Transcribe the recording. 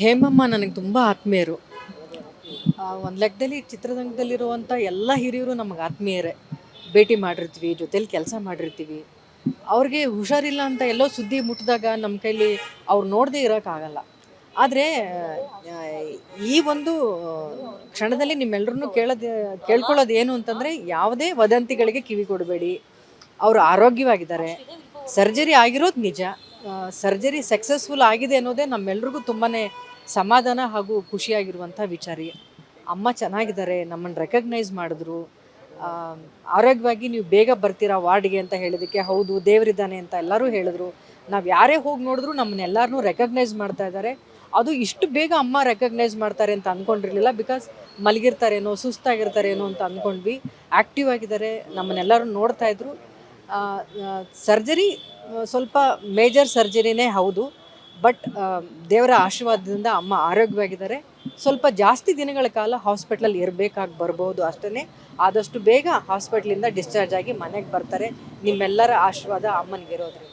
ಹೇಮಮ್ಮ ನನಗೆ ತುಂಬ ಆತ್ಮೀಯರು. ಒಂದು ಲೆಕ್ಕದಲ್ಲಿ ಚಿತ್ರರಂಗದಲ್ಲಿರುವಂಥ ಎಲ್ಲ ಹಿರಿಯರು ನಮಗೆ ಆತ್ಮೀಯರೇ. ಭೇಟಿ ಮಾಡಿರ್ತೀವಿ, ಜೊತೇಲಿ ಕೆಲಸ ಮಾಡಿರ್ತೀವಿ. ಅವ್ರಿಗೆ ಹುಷಾರಿಲ್ಲ ಅಂತ ಎಲ್ಲೋ ಸುದ್ದಿ ಮುಟ್ಟಿದಾಗ ನಮ್ಮ ಕೈಲಿ ಅವ್ರು ನೋಡದೇ ಇರೋಕ್ಕಾಗಲ್ಲ. ಆದರೆ ಈ ಒಂದು ಕ್ಷಣದಲ್ಲಿ ನಿಮ್ಮೆಲ್ಲರನ್ನೂ ಕೇಳ್ಕೊಳ್ಳೋದು ಏನು ಅಂತಂದರೆ, ಯಾವುದೇ ವದಂತಿಗಳಿಗೆ ಕಿವಿ ಕೊಡಬೇಡಿ. ಅವರು ಆರೋಗ್ಯವಾಗಿದ್ದಾರೆ. ಸರ್ಜರಿ ಆಗಿರೋದು ನಿಜ. ಸರ್ಜರಿ ಸಕ್ಸಸ್ಫುಲ್ ಆಗಿದೆ ಅನ್ನೋದೇ ನಮ್ಮೆಲ್ರಿಗೂ ತುಂಬಾ ಸಮಾಧಾನ ಹಾಗೂ ಖುಷಿಯಾಗಿರುವಂಥ ವಿಚಾರ. ಅಮ್ಮ ಚೆನ್ನಾಗಿದ್ದಾರೆ, ನಮ್ಮನ್ನು ರೆಕಗ್ನೈಸ್ ಮಾಡಿದ್ರು. ಆರೋಗ್ಯವಾಗಿ ನೀವು ಬೇಗ ಬರ್ತೀರಾ ವಾರ್ಡ್ಗೆ ಅಂತ ಹೇಳಿದ್ದಕ್ಕೆ ಹೌದು ದೇವರಿದ್ದಾನೆ ಅಂತ ಎಲ್ಲರೂ ಹೇಳಿದ್ರು. ನಾವು ಯಾರೇ ಹೋಗಿ ನೋಡಿದ್ರು ನಮ್ಮನ್ನೆಲ್ಲರನ್ನೂ ರೆಕಗ್ನೈಸ್ ಮಾಡ್ತಾ ಇದ್ದಾರೆ. ಅದು ಇಷ್ಟು ಬೇಗ ಅಮ್ಮ ರೆಕಗ್ನೈಸ್ ಮಾಡ್ತಾರೆ ಅಂತ ಅಂದ್ಕೊಂಡಿರಲಿಲ್ಲ. ಬಿಕಾಸ್ ಮಲಗಿರ್ತಾರೇನೋ ಸುಸ್ತಾಗಿರ್ತಾರೇನೋ ಅಂತ ಅಂದ್ಕೊಂಡ್ವಿ. ಆ್ಯಕ್ಟಿವ್ ಆಗಿದ್ದಾರೆ, ನಮ್ಮನ್ನೆಲ್ಲರೂ ನೋಡ್ತಾ ಇದ್ರು. ಸರ್ಜರಿ ಸ್ವಲ್ಪ ಮೇಜರ್ ಸರ್ಜರಿನೇ ಹೌದು, ಬಟ್ ದೇವರ ಆಶೀರ್ವಾದದಿಂದ ಅಮ್ಮ ಆರೋಗ್ಯವಾಗಿದ್ದಾರೆ. ಸ್ವಲ್ಪ ಜಾಸ್ತಿ ದಿನಗಳ ಕಾಲ ಹಾಸ್ಪಿಟ್ಲಲ್ಲಿ ಇರಬೇಕಾಗಿ ಬರ್ಬೋದು ಅಷ್ಟೇ. ಆದಷ್ಟು ಬೇಗ ಹಾಸ್ಪಿಟ್ಲಿಂದ ಡಿಸ್ಚಾರ್ಜ್ ಆಗಿ ಮನೆಗೆ ಬರ್ತಾರೆ. ನಿಮ್ಮೆಲ್ಲರ ಆಶೀರ್ವಾದ ಅಮ್ಮನಿಗಿರೋದ್ರಿಂದ.